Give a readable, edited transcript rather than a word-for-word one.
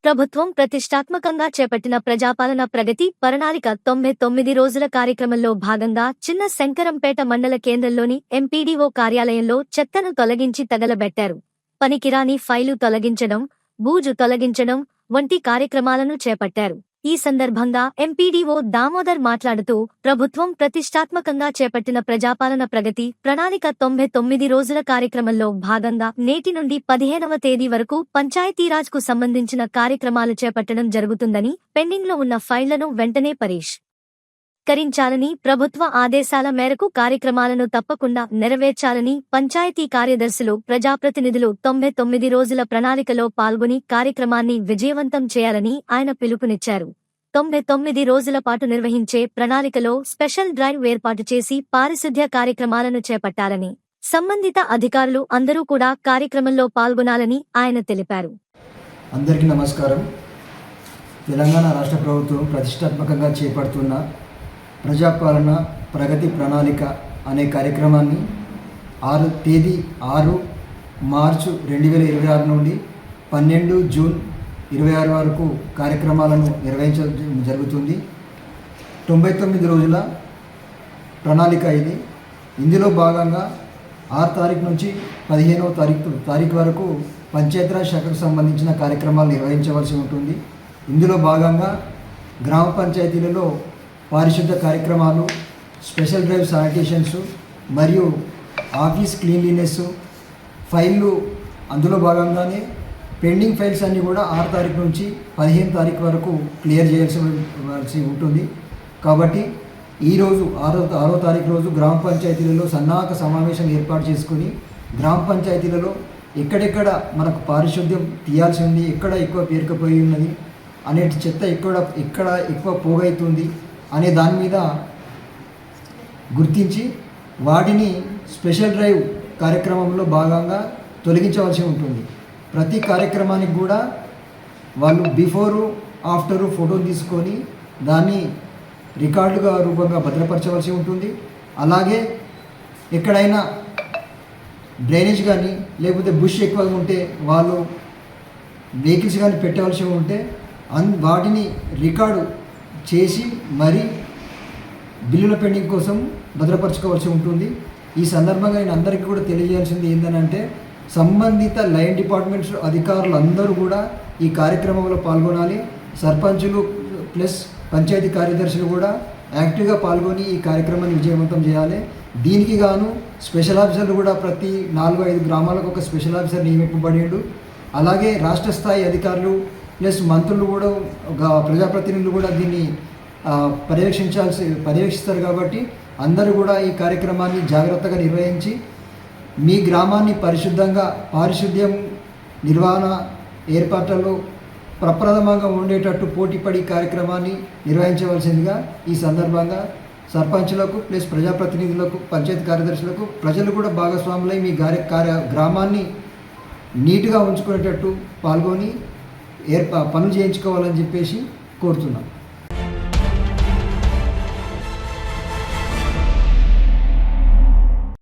ప్రభుత్వం ప్రతిష్టాత్మకంగా చేపట్టిన ప్రజాపాలన ప్రగతి ప్రణాళిక 99 రోజుల కార్యక్రమంలో భాగంగా చిన్న శంకరంపేట మండల కేంద్రంలోని ఎంపీడీఓ కార్యాలయంలో చెత్తను తొలగించి తగలబెట్టారు. పనికిరాని ఫైలు తొలగించడం, బూజు తొలగించడం వంటి కార్యక్రమాలను చేపట్టారు. ఈ సందర్భంగా ఎంపీడీఓ దామోదర్ మాట్లాడుతూ, ప్రభుత్వం ప్రతిష్టాత్మకంగా చేపట్టిన ప్రజాపాలన ప్రగతి ప్రణాళిక 99 రోజుల కార్యక్రమంలో భాగంగా నేటి నుండి 15వ తేదీ వరకు పంచాయతీరాజ్కు సంబంధించిన కార్యక్రమాలు చేపట్టడం జరుగుతుందని, పెండింగ్లో ఉన్న ఫైళ్లను వెంటనే పరిష్కరించాలని, ప్రభుత్వ ఆదేశాల మేరకు కార్యక్రమాలను తప్పకుండా నెరవేర్చాలని పంచాయతీ కార్యదర్శులు, ప్రజాప్రతినిధులు 99 రోజుల ప్రణాళికలో పాల్గొని కార్యక్రమాన్ని విజయవంతం చేయాలని ఆయన పిలుపునిచ్చారు. 99 రోజుల పాటు నిర్వహించే ప్రణాళికలో స్పెషల్ డ్రైవ్ ఏర్పాటు చేసి పారిశుద్ధ్య కార్యక్రమాలను చేపట్టాలని, సంబంధిత అధికారులు అందరూ కూడా కార్యక్రమంలో పాల్గొనాలని ఆయన తెలిపారు. అందరికీ నమస్కారం. తెలంగాణ రాష్ట్ర ప్రభుత్వం ప్రతిష్టాత్మకంగా చేపడుతున్న ప్రజాపాలన ప్రగతి ప్రణాళిక అనే కార్యక్రమాన్ని 6 మార్చు 2026 నుండి 12 జూన్ 26 వరకు కార్యక్రమాలను నిర్వహించడం జరుగుతుంది. 99 రోజుల ప్రణాళిక ఇది. ఇందులో భాగంగా 6 తారీఖు నుంచి 15వ తారీఖు వరకు పంచాయతీరాజ్ శాఖకు సంబంధించిన కార్యక్రమాలు నిర్వహించవలసి ఉంటుంది. ఇందులో భాగంగా గ్రామ పంచాయతీలలో పారిశుద్ధ కార్యక్రమాలు, స్పెషల్ డ్రైవ్ శానిటేషన్స్ మరియు ఆఫీస్ క్లీన్లీనెస్ ఫైళ్ళు, అందులో భాగంగానే పెండింగ్ ఫైల్స్ అన్నీ కూడా 6 తారీఖు నుంచి 15 తారీఖు వరకు క్లియర్ చేయాల్సి ఉంటుంది. కాబట్టి ఈరోజు 6వ తారీఖు రోజు గ్రామ పంచాయతీలలో సన్నాహక సమావేశం ఏర్పాటు చేసుకుని గ్రామ పంచాయతీలలో ఎక్కడెక్కడ మనకు పారిశుద్ధ్యం తీయాల్సి ఉంది, ఎక్కడ ఎక్కువ పేరుకుపోయి ఉన్నది, అనేటి చెత్త ఎక్కడ ఎక్కువ పోగవుతుంది అనే దాని మీద గుర్తించి వాటిని స్పెషల్ డ్రైవ్ కార్యక్రమంలో భాగంగా తొలగించవలసి ఉంటుంది. ప్రతి కార్యక్రమానికి కూడా వాళ్ళు బిఫోరు ఆఫ్టరు ఫోటోలు తీసుకొని దాన్ని రికార్డుగా రూపంగా భద్రపరచవలసి ఉంటుంది. అలాగే ఎక్కడైనా డ్రైనేజ్ కానీ లేకపోతే బుష్ ఎక్కువగా ఉంటే వాళ్ళు వెహికల్స్ కానీ పెట్టవలసి ఉంటే వాటిని రికార్డు చేసి మరి బిల్లుల పెండింగ్ కోసం భద్రపరచుకోవాల్సి ఉంటుంది. ఈ సందర్భంగా నేను అందరికీ కూడా తెలియజేయాల్సింది ఏంటంటే, సంబంధిత లైన్ డిపార్ట్మెంట్స్ అధికారులు అందరూ కూడా ఈ కార్యక్రమంలో పాల్గొనాలి. సర్పంచులు ప్లస్ పంచాయతీ కార్యదర్శులు కూడా యాక్టివ్గా పాల్గొని ఈ కార్యక్రమాన్ని విజయవంతం చేయాలి. దీనికి గాను స్పెషల్ ఆఫీసర్లు కూడా ప్రతి 4-5 గ్రామాలకు ఒక స్పెషల్ ఆఫీసర్ నియమింపబడిండు. అలాగే రాష్ట్ర స్థాయి అధికారులు ప్లస్ మంత్రులు కూడా, ప్రజాప్రతినిధులు కూడా దీన్ని పర్యవేక్షిస్తారు. కాబట్టి అందరూ కూడా ఈ కార్యక్రమాన్ని జాగ్రత్తగా నిర్వహించి మీ గ్రామాన్ని పారిశుద్ధ్యం నిర్వహణ ఏర్పాట్లలో ప్రప్రథమంగా ఉండేటట్టు పోటీపడి కార్యక్రమాన్ని నిర్వహించవలసిందిగా ఈ సందర్భంగా సర్పంచులకు ప్లస్ ప్రజాప్రతినిధులకు, పంచాయతీ కార్యదర్శులకు, ప్రజలు కూడా భాగస్వాములై మీ గ్రామాన్ని నీట్గా ఉంచుకునేటట్టు పాల్గొని పనులు చేయించుకోవాలని చెప్పేసి కోరుతున్నాం.